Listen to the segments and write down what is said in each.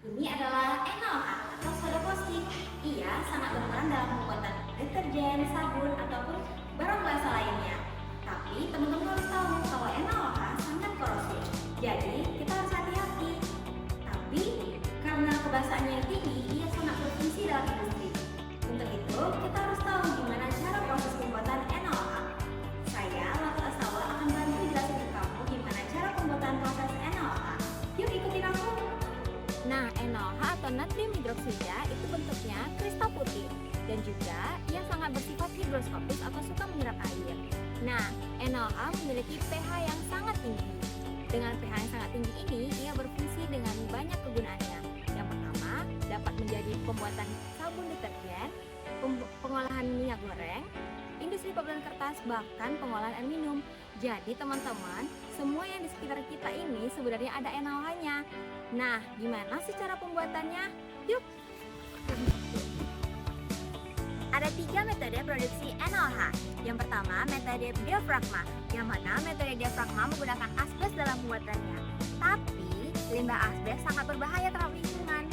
Ini adalah NaOH atau soda caustic. Ia sangat berperan dalam pembuatan deterjen, sabun, ataupun barang basah lainnya. Tapi teman-teman harus tahu kalau NaOH sangat korosif. Jadi kita harus hati-hati. Tapi karena kebasahannya yang tinggi, ia sangat berfungsi dalam industri. Untuk itu kita harus tahu gimana cara proses pembuatan NaOH. Saya Latu Asawa akan bantu jelasin ke kamu gimana cara pembuatan proses NaOH. Yuk ikutin aku. Nah, NaOH atau natrium hidroksida itu bentuknya kristal putih dan juga ia sangat bersifat higroskopis atau suka menyerap air. Nah, NaOH memiliki pH yang sangat tinggi. Dengan pH yang sangat tinggi ini, ia berfungsi dengan banyak kegunaannya. Yang pertama, dapat menjadi pembuatan sabun deterjen, pengolahan minyak goreng, industri pabean kertas, bahkan pengolahan air minum. Jadi teman-teman, semua yang di sekitar kita ini sebenarnya ada NaOH-nya. Nah, gimana sih cara pembuatannya? Yuk! Ada 3 metode produksi NaOH. Yang pertama, metode diafragma, yang mana metode diafragma menggunakan asbes dalam pembuatannya. Tapi, limbah asbes sangat berbahaya terhadap lingkungan.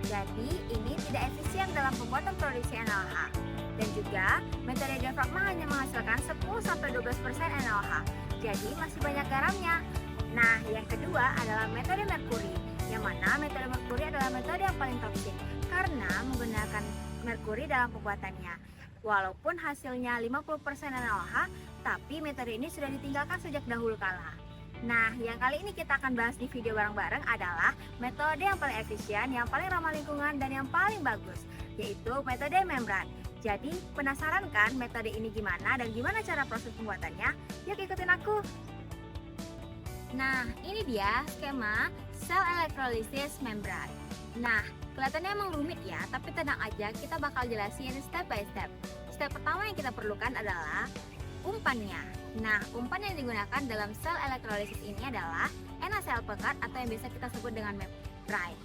Jadi, ini tidak efisien dalam pembuatan produksi NaOH. Dan juga, metode diafragma hanya menghasilkan 10-12% NaOH. Jadi, masih banyak garamnya. Nah, yang kedua adalah metode merkuri, yang mana metode merkuri adalah metode yang paling toksik karena menggunakan merkuri dalam pembuatannya. Walaupun hasilnya 50% NaOH, tapi metode ini sudah ditinggalkan sejak dahulu kala. Nah, yang kali ini kita akan bahas di video bareng-bareng adalah metode yang paling efisien, yang paling ramah lingkungan, dan yang paling bagus, yaitu metode membran. Jadi, penasaran kan metode ini gimana dan gimana cara proses pembuatannya? Yuk ikutin aku! Nah, ini dia skema sel elektrolisis membran. Nah, kelihatannya emang rumit ya, tapi tenang aja, kita bakal jelasin step by step. Step pertama yang kita perlukan adalah umpannya. Nah, umpan yang digunakan dalam sel elektrolisis ini adalah NaCl pekat atau yang biasa kita sebut dengan membran.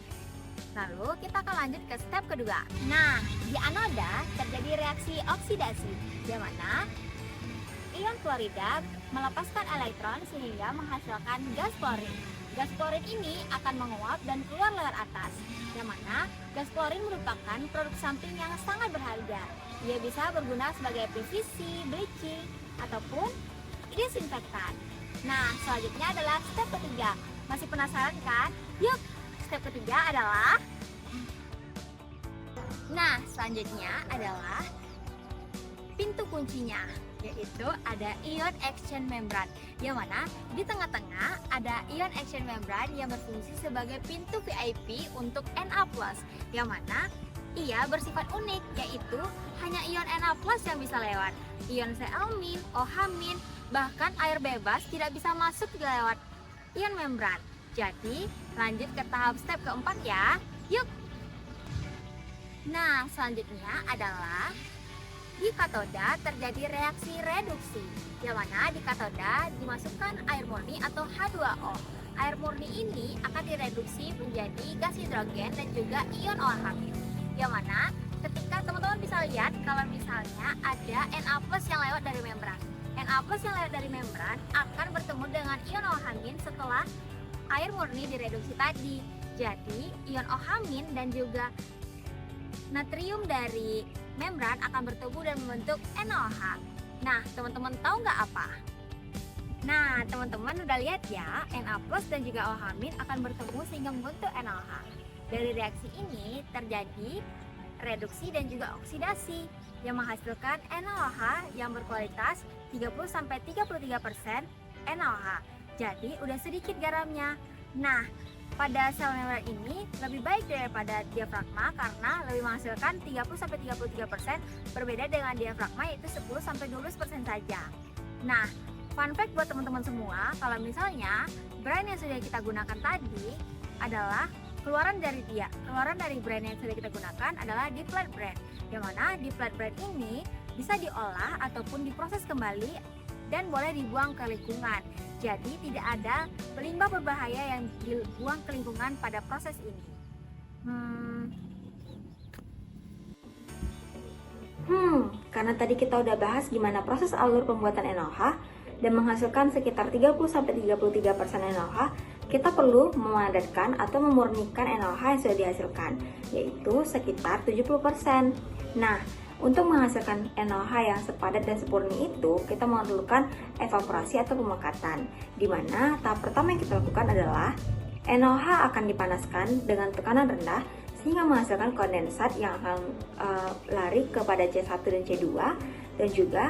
Lalu kita akan lanjut ke step kedua. Nah, di anoda terjadi reaksi oksidasi, di mana ion klorida melepaskan elektron sehingga menghasilkan gas klorin. Gas klorin ini akan menguap dan keluar lewat atas, yang mana gas klorin merupakan produk samping yang sangat berharga. Ia bisa berguna sebagai PVC, bleaching, ataupun disinfektan. Nah, selanjutnya adalah step ketiga. Masih penasaran kan? Yuk, step ketiga adalah selanjutnya adalah pintu kuncinya, yaitu ada ion exchange membran, yang mana di tengah-tengah ada ion exchange membran yang berfungsi sebagai pintu VIP untuk Na+, yang mana ia bersifat unik, yaitu hanya ion Na+ yang bisa lewat. Ion Cl-, OH-, bahkan air bebas tidak bisa masuk lewat ion membran. Jadi, lanjut ke tahap step keempat ya. Yuk! Nah, selanjutnya adalah di katoda terjadi reaksi reduksi, yang mana di katoda dimasukkan air murni atau H2O. Air murni ini akan direduksi menjadi gas hidrogen dan juga ion OH, yang mana ketika teman-teman bisa lihat kalau misalnya ada Na+ yang lewat dari membran. Na+ yang lewat dari membran akan bertemu dengan ion OH- setelah air murni direduksi tadi. Jadi, ion OH- dan juga natrium dari membran akan bertemu dan membentuk NaOH. Nah, teman-teman tahu nggak apa? Nah, teman-teman udah lihat ya, Na+ dan juga OH- akan bertemu sehingga membentuk NaOH. Dari reaksi ini terjadi reduksi dan juga oksidasi yang menghasilkan NaOH yang berkualitas 30-33% NaOH. Jadi, udah sedikit garamnya. Nah, pada sel membran ini lebih baik daripada diafragma karena lebih menghasilkan 30-33%, berbeda dengan diafragma yaitu 10-12% saja. Nah, fun fact buat teman-teman semua, kalau misalnya brand yang sudah kita gunakan tadi adalah keluaran dari brand yang sudah kita gunakan adalah Diplat brand, yang mana Diplat brand ini bisa diolah ataupun diproses kembali dan boleh dibuang ke lingkungan. Jadi tidak ada limbah berbahaya yang dibuang ke lingkungan pada proses ini. Karena tadi kita udah bahas gimana proses alur pembuatan NaOH dan menghasilkan sekitar 30-33% NaOH, kita perlu memadatkan atau memurnikan NaOH yang sudah dihasilkan, yaitu sekitar 70%. Nah, untuk menghasilkan NaOH yang sepadat dan sempurna itu, kita memerlukan evaporasi atau pemekatan, di mana tahap pertama yang kita lakukan adalah NaOH akan dipanaskan dengan tekanan rendah sehingga menghasilkan kondensat yang akan lari kepada C1 dan C2 dan juga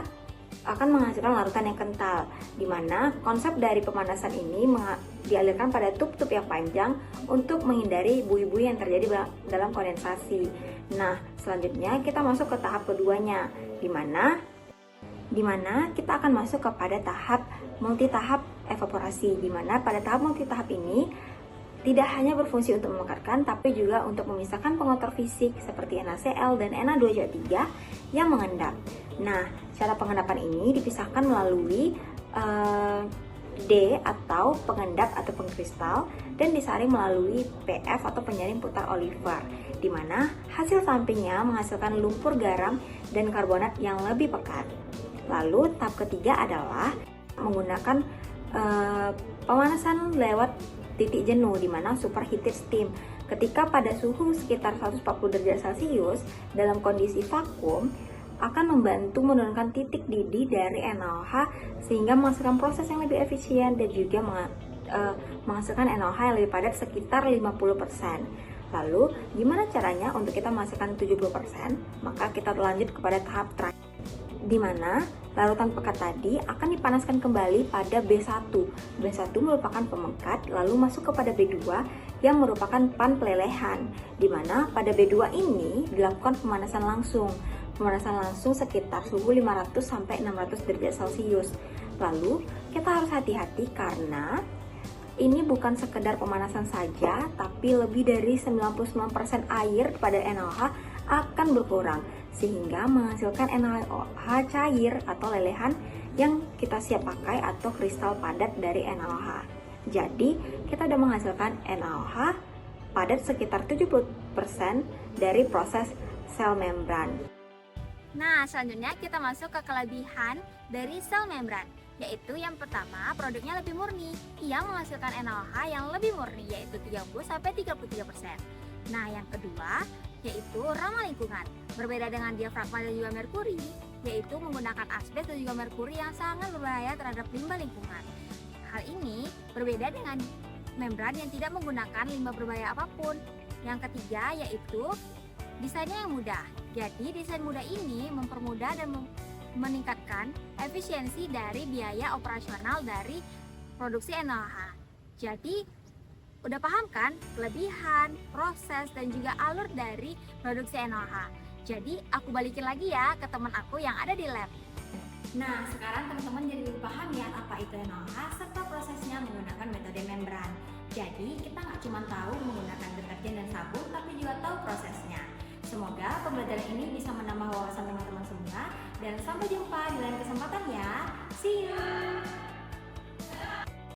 akan menghasilkan larutan yang kental, di mana konsep dari pemanasan ini dialirkan pada tub-tub yang panjang untuk menghindari buih-buih yang terjadi dalam kondensasi. Nah, selanjutnya kita masuk ke tahap keduanya, di mana kita akan masuk kepada tahap multitahap evaporasi, di mana pada tahap multitahap ini tidak hanya berfungsi untuk memekatkan, tapi juga untuk memisahkan pengotor fisik seperti NaCl dan Na2CO3 yang mengendap. Nah, cara pengendapan ini dipisahkan melalui D atau pengendap atau pengkristal dan disaring melalui PF atau penyaring putar Oliver, di mana hasil sampingnya menghasilkan lumpur garam dan karbonat yang lebih pekat. Lalu tahap ketiga adalah menggunakan pemanasan lewat titik jenuh, di mana superheated steam. Ketika pada suhu sekitar 140 derajat Celcius dalam kondisi vakum akan membantu menurunkan titik didih dari NaOH sehingga menghasilkan proses yang lebih efisien dan juga menghasilkan NaOH yang lebih padat sekitar 50%. Lalu, gimana caranya untuk kita menghasilkan 70%? Maka kita lanjut kepada tahap terakhir, di mana larutan pekat tadi akan dipanaskan kembali pada B1. B1 merupakan pemekat, lalu masuk kepada B2 yang merupakan pan pelelehan, di mana pada B2 ini dilakukan pemanasan langsung sekitar suhu 500 sampai 600 derajat Celcius. Lalu kita harus hati-hati karena ini bukan sekedar pemanasan saja, tapi lebih dari 99% air pada NaOH akan berkurang sehingga menghasilkan NaOH cair atau lelehan yang kita siap pakai atau kristal padat dari NaOH. Jadi, kita sudah menghasilkan NaOH padat sekitar 70% dari proses sel membran. Nah, selanjutnya kita masuk ke kelebihan dari sel membran, yaitu yang pertama, produknya lebih murni. Ia menghasilkan NaOH yang lebih murni, yaitu 30-33%. Nah, yang kedua, yaitu ramah lingkungan. Berbeda dengan diafragma dan juga merkuri, yaitu menggunakan asbes dan juga merkuri yang sangat berbahaya terhadap limbah lingkungan. Hal ini berbeda dengan membran yang tidak menggunakan limbah berbahaya apapun. Yang ketiga, yaitu desainnya yang mudah. Jadi, desain mudah ini mempermudah dan meningkatkan efisiensi dari biaya operasional dari produksi NaOH. Jadi, udah paham kan kelebihan, proses, dan juga alur dari produksi NaOH. Jadi, aku balikin lagi ya ke teman aku yang ada di lab. Nah, sekarang teman-teman jadi lebih paham ya apa itu NaOH serta prosesnya menggunakan metode membran. Jadi, kita nggak cuma tahu menggunakan deterjen dan sabun, tapi juga tahu prosesnya. Semoga pembelajaran ini bisa menambah wawasan teman-teman semua, dan sampai jumpa di lain kesempatan ya. See you!